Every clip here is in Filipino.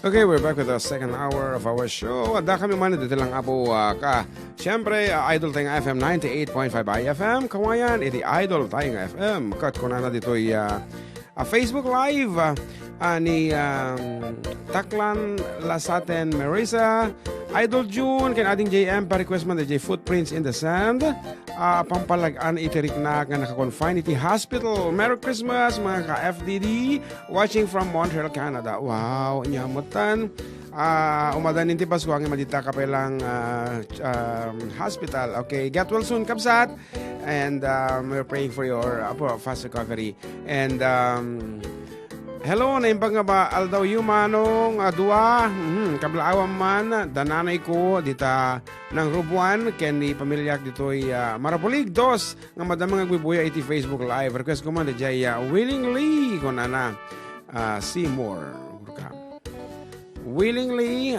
Okay, we're back with the second hour of our show. Adda kami man dito lang apo ka. Siyempre, Idol tayong FM 98.5 IFM. Cauayan, iti Idol tayong FM. Kat ko na dito'y Facebook Live ni Taklan Lasaten Marisa. Idol Jun, ken ating JM, pa-request man DJ Footprints in the Sand. Pampalagaan itirik na nga naka-confine iti hospital. Merry Christmas mga ka-FDD watching from Montreal, Canada. Wow, nyamutan. Umadan ninti Pasko ang imadita kapelang hospital. Okay, get well soon, kabsat. And we're praying for your fast recovery. And hello, naimbag nga ba aldaw yumanong dua kablaawam man dananay ko dita ng Rubuan ken ni pamilyak ditoy Marabulig dos nga madam nga gwibuya iti Facebook Live. Request ko man dijay willingly ko na Seymour willingly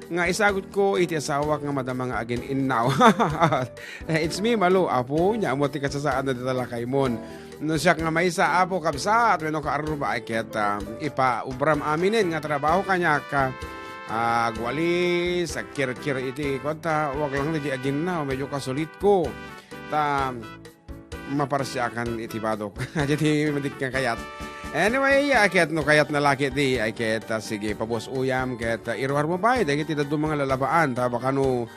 nga isagot ko iti asawak nga madam nga again in now. It's me Malu apo nya mo ti kasasaan na ditala kay mon. No siya nga may sa apo kabsat wenno ka aruba ay ket ipa ubram aminin nga trabaho kanya ka gwali sa kir-kir iti konta wag lang di agin na medyo kasulit ko ta maparsyakan iti badok. Jadi madik ka kayat. Anyway, ket no kayat na laki di ay ket sige pabos uyam ket irwar mo bay dagiti dadto mga lalabaan ta baka no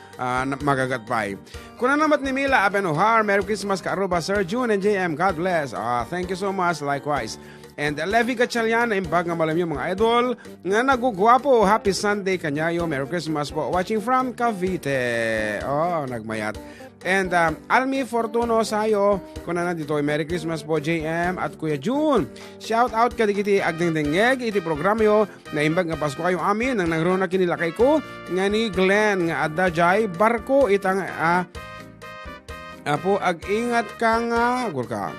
magagat bay. Kuna namat ni Mila Abenohar, Merry Christmas ka aruba Sir Jun and JM. God bless. Thank you so much likewise. And Levi Gatchalian, imbag nga malam yung mga idol nga nagugwapo. Happy Sunday kanyayo. Merry Christmas po. Watching from Cavite. Nagmayat. And Almi Fortuno sayo, kuna na dito, Merry Christmas po JM at Kuya Jun. Shout out ka digiti agdengdengeg iti programyo na imbag nga Pasko kayo amin nang nagruna kinilakay ko nga ni Glenn nga Adda jay barko itang apo ag-ingat ka nga gurka.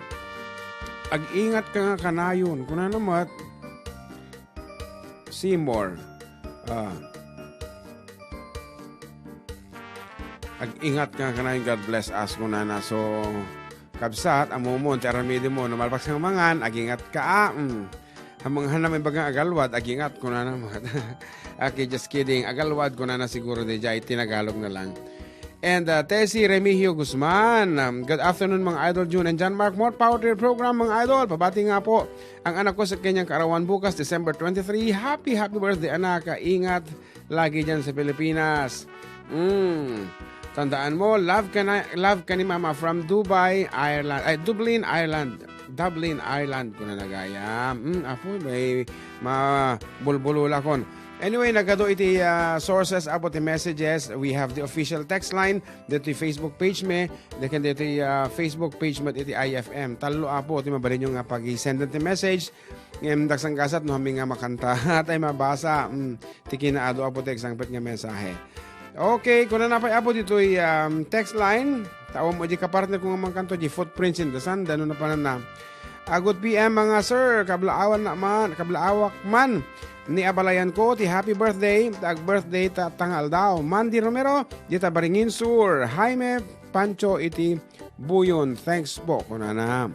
Ag-ingat ka nga kanayon kuna namat Seymour. Ag-ingat ka kanayon, God bless us kuna na. So kabsat amumon taramidi mo namalpas nga mangan ag-ingat ka hamang hanam bagang agalwad ag-ingat kuna namat. Okay, just kidding. Agalwad kuna na siguro di jay tinagalog na lang. And Tessie Remigio Guzman, good afternoon mga idol June and John Mark. More power to your program mga idol. Pabati nga po ang anak ko sa kanyang kaarawan bukas December 23. Happy birthday anak. Ingat lagi dyan sa Pilipinas. Tandaan mo, love ka ni mama from Dublin, Ireland. Dublin, Ireland ko na nagaya. Apo, may mabulbulula kon. Anyway, nagado iti sources about the messages. We have the official text line. Dito Facebook page me. Dekan dito Facebook page mo iti IFM. Talo apo, iti mabalin nyo nga pag-send iti message. Dagsang gasat no hami nga makanta. Tay mabasa. Tiki na ado apo text ang pet nga mensahe. Okay, kung na napay apo dito text line. Tao mo di kapartner kung nga mangkanto di Footprints in the Sand. Ano na pa na. Good PM mga sir. Kablaawak man. Ni abalayan ko ti happy birthday, birthday tangal daw. Mandy Romero, dita Baringin Sur. Jaime Pancho iti Buyon. Thanks po kunana.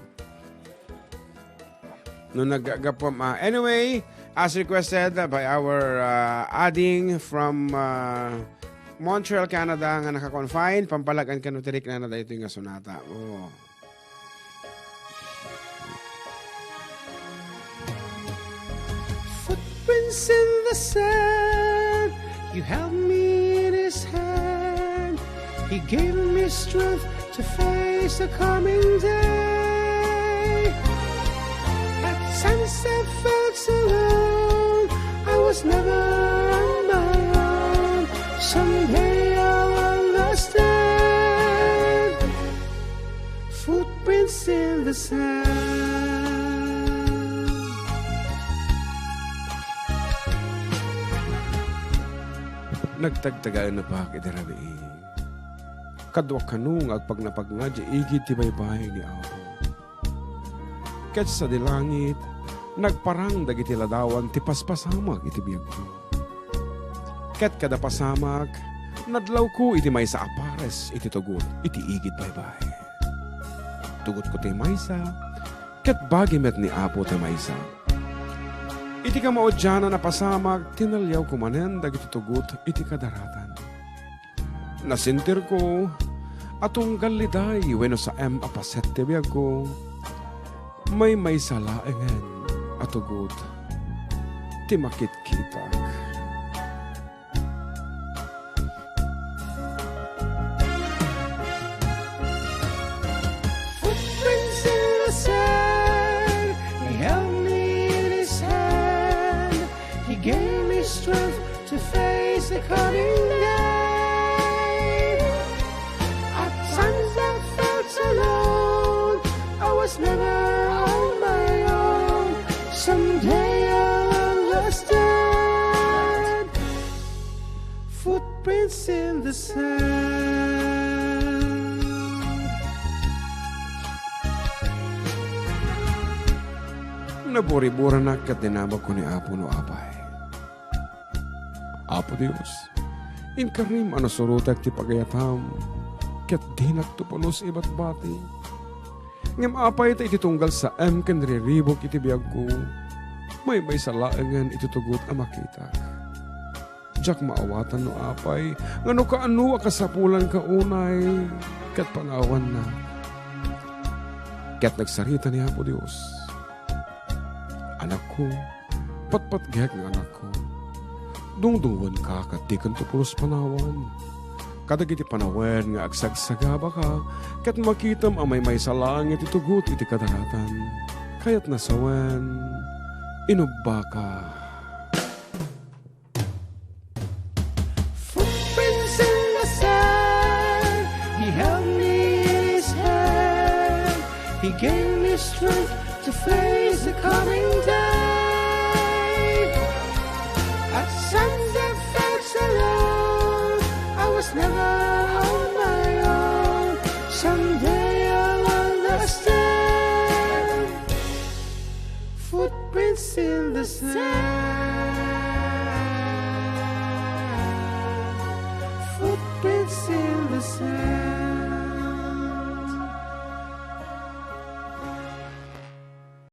No nagagapom. Anyway, as requested by our adding from Montreal, Canada nga naka-confine, pampalagan kanutirik na na ito yung sonata. Footprints in the sand, you held me in his hand. He gave me strength to face the coming day. At sunset felt so alone, I was never on my own. Someday I'll understand. Footprints in the sand. Nagtagtagaan na pa kitirabi. Kadwak kanung agpag napag nga igit ti baybay ni Apo. Ket sa dilangit, nagparang dagiti ladawan ti paspasamag iti biyag ko. Ket kada pasamag, nadlaw ko iti may sa apares iti tugot iti igit baybay. Tugot ko ti maysa, ket bagi met ni Apo ti maysa. Iti ka maodyana na pasamag, tinalyaw ko manen, dagiti tugot, iti kadaratan. Nasintir ko, atong galiday, weno sa apaset ti biyag ko, may salaengen, atugot, ti makit-kitag. Footprints in the sand, he held me in his hand. He gave me strength to face the coming day. At times I felt alone, I was never on my own. Someday I'll understand. Footprints in the sand. Naburi-bura na kat dinamag ko ni Apo no apay. Apo Diyos, inkarim ano surutak ti pagayatam, kat dinak tupulos ibat bati. Ngam apay ta ititunggal sa ken riribok iti biyag ko, may salaengan itutugot ang makita. Jak maawatan no apay, ngano ka anu akasapulan ka unay, kat panawan na. Kat nagsarita ni Apo Diyos, anak ko, patpatgek ng anak ko. Dungdungwan ka, kat di kan tupulos panawan. Kadag iti panawan nga agsagsagaba ka, kat makitam amay salang iti tugot iti kadaratan. Kaya't nasawan, inubba ka. Footprints in the sand, he held me in his hand. He gave me strength to face the coming day. At times I felt alone, I was never on my own. Someday I'll understand. Footprints in the sand. Footprints in the sand.